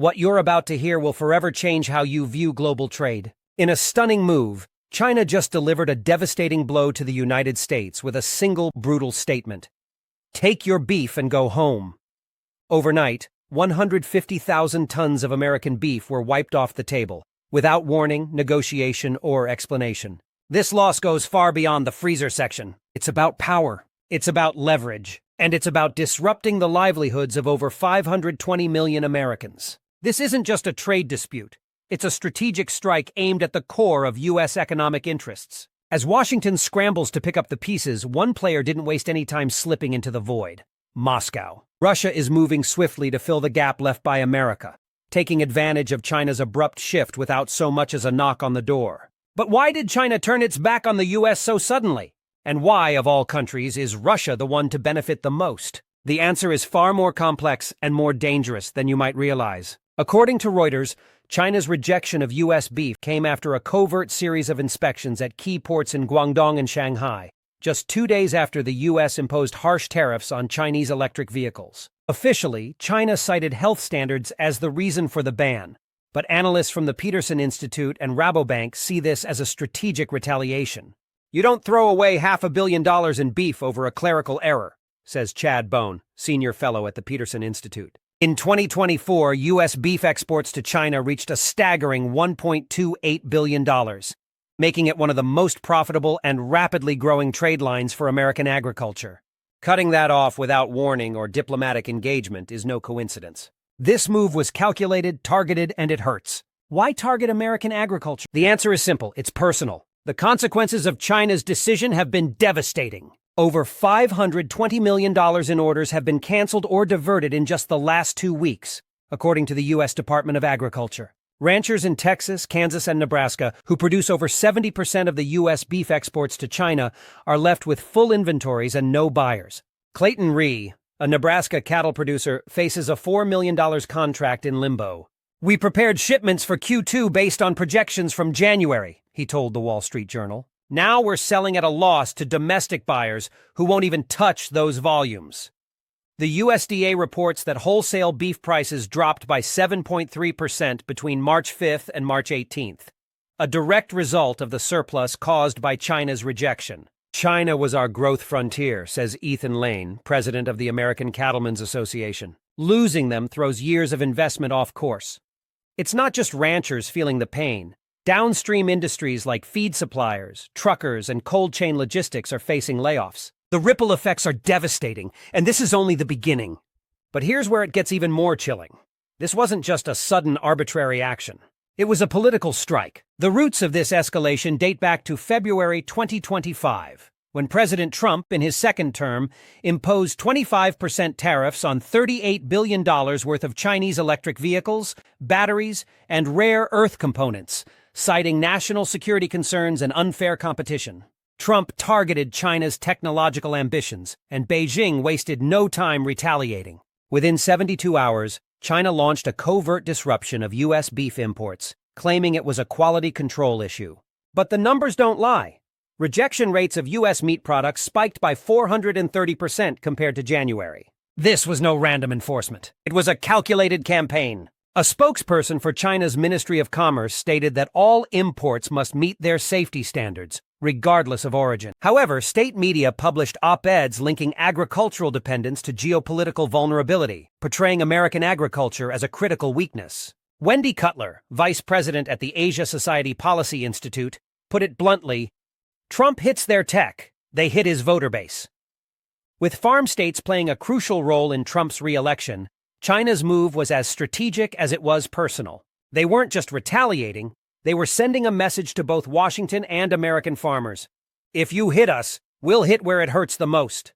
What you're about to hear will forever change how you view global trade. In a stunning move, China just delivered a devastating blow to the United States with a single brutal statement. Take your beef and go home. Overnight, 150,000 tons of American beef were wiped off the table, without warning, negotiation, or explanation. This loss goes far beyond the freezer section. It's about power, it's about leverage, and it's about disrupting the livelihoods of over 520 million Americans. This isn't just a trade dispute. It's a strategic strike aimed at the core of U.S. economic interests. As Washington scrambles to pick up the pieces, one player didn't waste any time slipping into the void: Moscow. Russia is moving swiftly to fill the gap left by America, taking advantage of China's abrupt shift without so much as a knock on the door. But why did China turn its back on the U.S. so suddenly? And why, of all countries, is Russia the one to benefit the most? The answer is far more complex and more dangerous than you might realize. According to Reuters, China's rejection of U.S. beef came after a covert series of inspections at key ports in Guangdong and Shanghai, just 2 days after the U.S. imposed harsh tariffs on Chinese electric vehicles. Officially, China cited health standards as the reason for the ban, but analysts from the Peterson Institute and Rabobank see this as a strategic retaliation. You don't throw away $500 million in beef over a clerical error, says Chad Bone, senior fellow at the Peterson Institute. In 2024, U.S. beef exports to China reached a staggering $1.28 billion, making it one of the most profitable and rapidly growing trade lines for American agriculture. Cutting that off without warning or diplomatic engagement is no coincidence. This move was calculated, targeted, and it hurts. Why target American agriculture? The answer is simple: it's personal. The consequences of China's decision have been devastating. Over $520 million in orders have been canceled or diverted in just the last 2 weeks, according to the U.S. Department of Agriculture. Ranchers in Texas, Kansas, and Nebraska, who produce over 70% of the U.S. beef exports to China, are left with full inventories and no buyers. Clayton Rhee, a Nebraska cattle producer, faces a $4 million contract in limbo. "We prepared shipments for Q2 based on projections from January," he told the Wall Street Journal. "Now we're selling at a loss to domestic buyers who won't even touch those volumes." The USDA reports that wholesale beef prices dropped by 7.3% between March 5th and March 18th, a direct result of the surplus caused by China's rejection. "China was our growth frontier," says Ethan Lane, president of the American Cattlemen's Association. "Losing them throws years of investment off course." It's not just ranchers feeling the pain. Downstream industries like feed suppliers, truckers, and cold chain logistics are facing layoffs. The ripple effects are devastating, and this is only the beginning. But here's where it gets even more chilling. This wasn't just a sudden arbitrary action. It was a political strike. The roots of this escalation date back to February 2025, when President Trump, in his second term, imposed 25% tariffs on $38 billion worth of Chinese electric vehicles, batteries, and rare earth components, citing national security concerns and unfair competition. Trump targeted China's technological ambitions, and Beijing wasted no time retaliating. Within 72 hours, China launched a covert disruption of U.S. beef imports, claiming it was a quality control issue. But the numbers don't lie. Rejection rates of U.S. meat products spiked by 430% compared to January. This was no random enforcement. It was a calculated campaign. A spokesperson for China's Ministry of Commerce stated that all imports must meet their safety standards, regardless of origin. However, state media published op-eds linking agricultural dependence to geopolitical vulnerability, portraying American agriculture as a critical weakness. Wendy Cutler, vice president at the Asia Society Policy Institute, put it bluntly: "Trump hits their tech, they hit his voter base." With farm states playing a crucial role in Trump's re-election, China's move was as strategic as it was personal. They weren't just retaliating, they were sending a message to both Washington and American farmers. If you hit us, we'll hit where it hurts the most.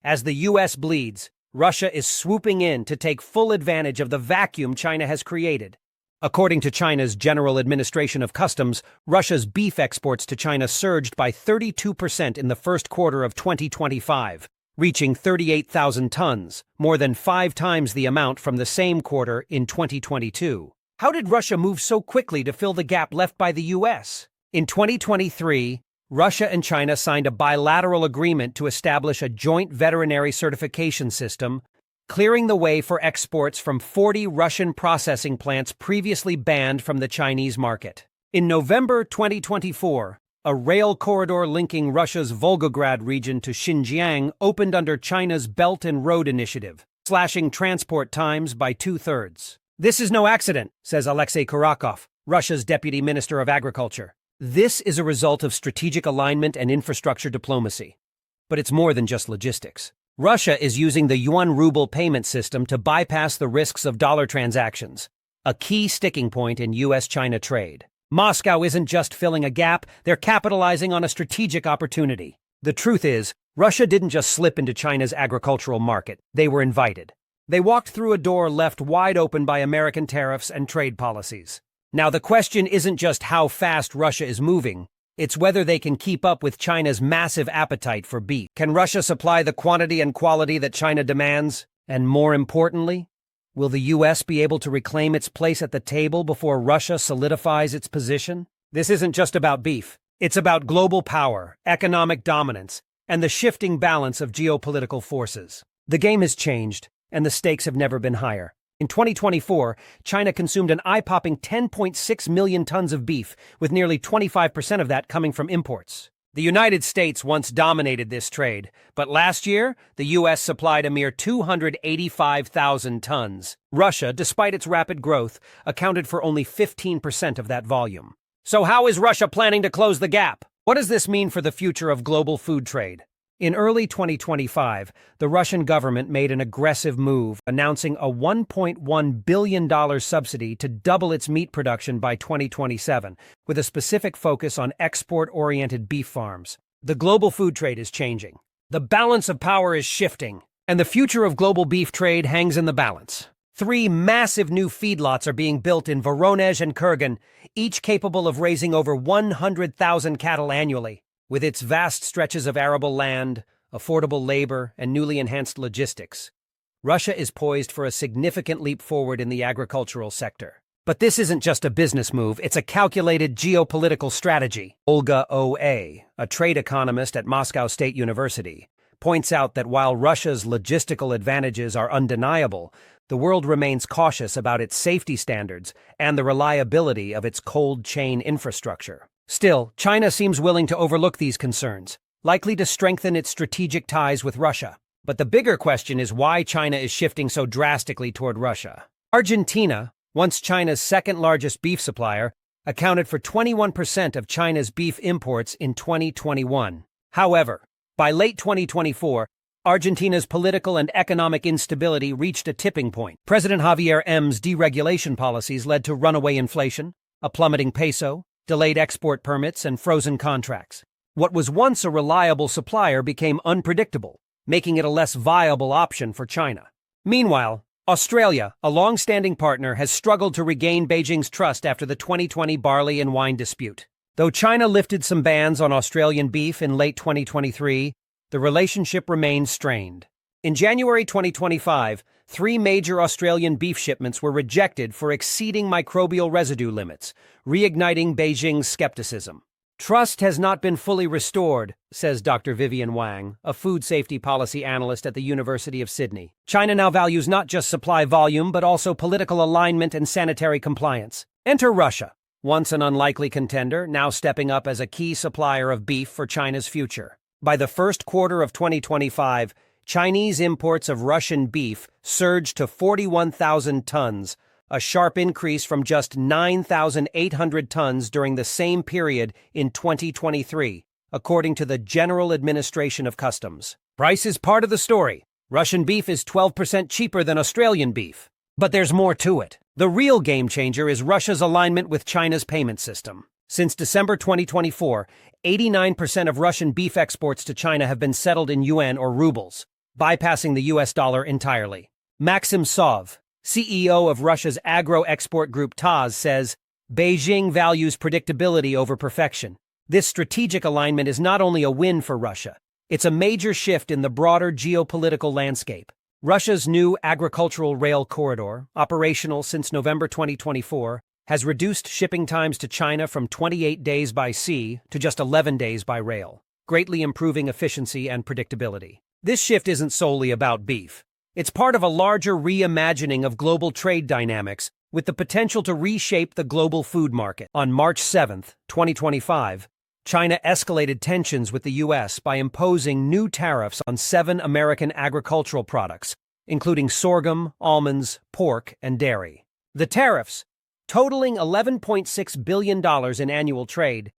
As the U.S. bleeds, Russia is swooping in to take full advantage of the vacuum China has created. According to China's General Administration of Customs, Russia's beef exports to China surged by 32% in the first quarter of 2025, reaching 38,000 tons, more than 5 times the amount from the same quarter in 2022. How did Russia move so quickly to fill the gap left by the U.S.? In 2023, Russia and China signed a bilateral agreement to establish a joint veterinary certification system, clearing the way for exports from 40 Russian processing plants previously banned from the Chinese market. In November 2024, a rail corridor linking Russia's Volgograd region to Xinjiang opened under China's Belt and Road Initiative, slashing transport times by 2/3. This is no accident, says Alexei Kurakov, Russia's Deputy Minister of Agriculture. This is a result of strategic alignment and infrastructure diplomacy. But it's more than just logistics. Russia is using the yuan-ruble payment system to bypass the risks of dollar transactions, a key sticking point in U.S.-China trade. Moscow isn't just filling a gap, they're capitalizing on a strategic opportunity. The truth is, Russia didn't just slip into China's agricultural market, they were invited. They walked through a door left wide open by American tariffs and trade policies. Now the question isn't just how fast Russia is moving, it's whether they can keep up with China's massive appetite for beef. Can Russia supply the quantity and quality that China demands? And more importantly, will the U.S. be able to reclaim its place at the table before Russia solidifies its position? This isn't just about beef. It's about global power, economic dominance, and the shifting balance of geopolitical forces. The game has changed, and the stakes have never been higher. In 2024, China consumed an eye-popping 10.6 million tons of beef, with nearly 25% of that coming from imports. The United States once dominated this trade, but last year, the U.S. supplied a mere 285,000 tons. Russia, despite its rapid growth, accounted for only 15% of that volume. So how is Russia planning to close the gap? What does this mean for the future of global food trade? In early 2025, the Russian government made an aggressive move, announcing a $1.1 billion subsidy to double its meat production by 2027, with a specific focus on export-oriented beef farms. The global food trade is changing. The balance of power is shifting, and the future of global beef trade hangs in the balance. 3 massive new feedlots are being built in Voronezh and Kurgan, each capable of raising over 100,000 cattle annually. With its vast stretches of arable land, affordable labor, and newly enhanced logistics, Russia is poised for a significant leap forward in the agricultural sector. But this isn't just a business move, it's a calculated geopolitical strategy. Olga O.A., a trade economist at Moscow State University, points out that while Russia's logistical advantages are undeniable, the world remains cautious about its safety standards and the reliability of its cold chain infrastructure. Still, China seems willing to overlook these concerns, likely to strengthen its strategic ties with Russia. But the bigger question is why China is shifting so drastically toward Russia. Argentina, once China's second-largest beef supplier, accounted for 21% of China's beef imports in 2021. However, by late 2024, Argentina's political and economic instability reached a tipping point. President Javier M's deregulation policies led to runaway inflation, a plummeting peso, delayed export permits, and frozen contracts. What was once a reliable supplier became unpredictable, making it a less viable option for China. Meanwhile, Australia, a long-standing partner, has struggled to regain Beijing's trust after the 2020 barley and wine dispute. Though China lifted some bans on Australian beef in late 2023, the relationship remains strained. In January 2025, 3 major Australian beef shipments were rejected for exceeding microbial residue limits, reigniting Beijing's skepticism. Trust has not been fully restored, says Dr. Vivian Wang, a food safety policy analyst at the University of Sydney. China now values not just supply volume, but also political alignment and sanitary compliance. Enter Russia, once an unlikely contender, now stepping up as a key supplier of beef for China's future. By the first quarter of 2025, Chinese imports of Russian beef surged to 41,000 tons, a sharp increase from just 9,800 tons during the same period in 2023, according to the General Administration of Customs. Price is part of the story. Russian beef is 12% cheaper than Australian beef. But there's more to it. The real game changer is Russia's alignment with China's payment system. Since December 2024, 89% of Russian beef exports to China have been settled in yuan or rubles, bypassing the US dollar entirely. Maxim Sov, CEO of Russia's agro-export group TAZ, says, Beijing values predictability over perfection. This strategic alignment is not only a win for Russia, it's a major shift in the broader geopolitical landscape. Russia's new agricultural rail corridor, operational since November 2024, has reduced shipping times to China from 28 days by sea to just 11 days by rail, greatly improving efficiency and predictability. This shift isn't solely about beef. It's part of a larger reimagining of global trade dynamics with the potential to reshape the global food market. On March 7, 2025, China escalated tensions with the U.S. by imposing new tariffs on 7 American agricultural products, including sorghum, almonds, pork, and dairy. The tariffs, totaling $11.6 billion in annual trade,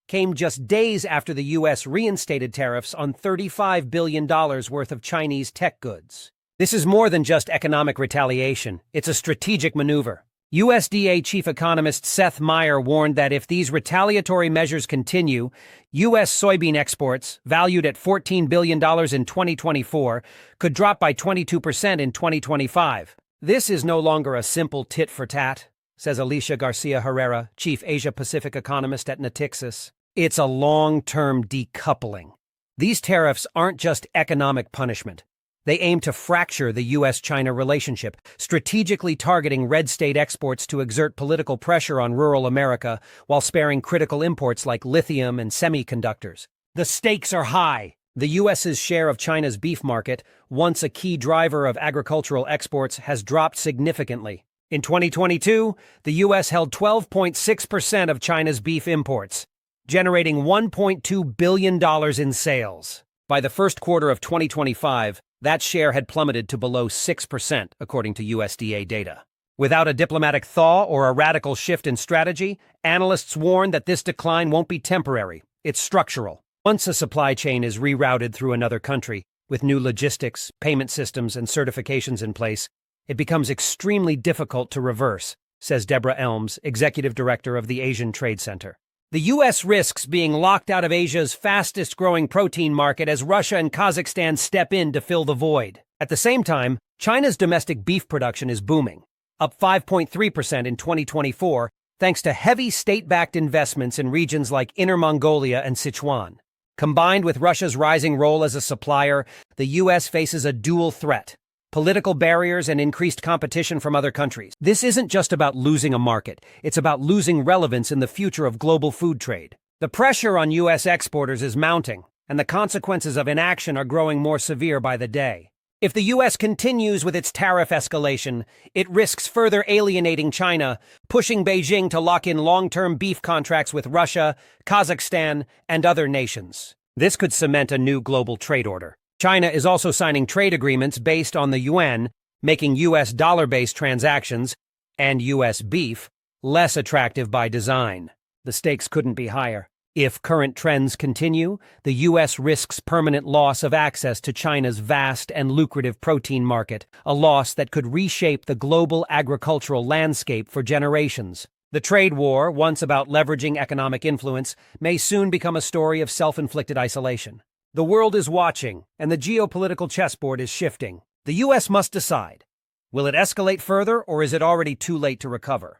came just days after the U.S. reinstated tariffs on $35 billion worth of Chinese tech goods. This is more than just economic retaliation, it's a strategic maneuver. USDA chief economist Seth Meyer warned that if these retaliatory measures continue, U.S. soybean exports, valued at $14 billion in 2024, could drop by 22% in 2025. This is no longer a simple tit-for-tat, says Alicia Garcia Herrera, chief Asia-Pacific economist at Natixis. It's a long-term decoupling. These tariffs aren't just economic punishment. They aim to fracture the U.S.-China relationship, strategically targeting red state exports to exert political pressure on rural America while sparing critical imports like lithium and semiconductors. The stakes are high. The U.S.'s share of China's beef market, once a key driver of agricultural exports, has dropped significantly. In 2022, the U.S. held 12.6% of China's beef imports, generating $1.2 billion in sales. By the first quarter of 2025, that share had plummeted to below 6%, according to USDA data. Without a diplomatic thaw or a radical shift in strategy, analysts warn that this decline won't be temporary, it's structural. Once a supply chain is rerouted through another country, with new logistics, payment systems, and certifications in place, it becomes extremely difficult to reverse, says Deborah Elms, executive director of the Asian Trade Center. The U.S. risks being locked out of Asia's fastest-growing protein market as Russia and Kazakhstan step in to fill the void. At the same time, China's domestic beef production is booming, up 5.3% in 2024, thanks to heavy state-backed investments in regions like Inner Mongolia and Sichuan. Combined with Russia's rising role as a supplier, the U.S. faces a dual threat: political barriers and increased competition from other countries. This isn't just about losing a market, it's about losing relevance in the future of global food trade. The pressure on U.S. exporters is mounting, and the consequences of inaction are growing more severe by the day. If the U.S. continues with its tariff escalation, it risks further alienating China, pushing Beijing to lock in long-term beef contracts with Russia, Kazakhstan, and other nations. This could cement a new global trade order. China is also signing trade agreements based on the yuan, making U.S. dollar-based transactions, and U.S. beef, less attractive by design. The stakes couldn't be higher. If current trends continue, the U.S. risks permanent loss of access to China's vast and lucrative protein market, a loss that could reshape the global agricultural landscape for generations. The trade war, once about leveraging economic influence, may soon become a story of self-inflicted isolation. The world is watching, and the geopolitical chessboard is shifting. The U.S. must decide. Will it escalate further, or is it already too late to recover?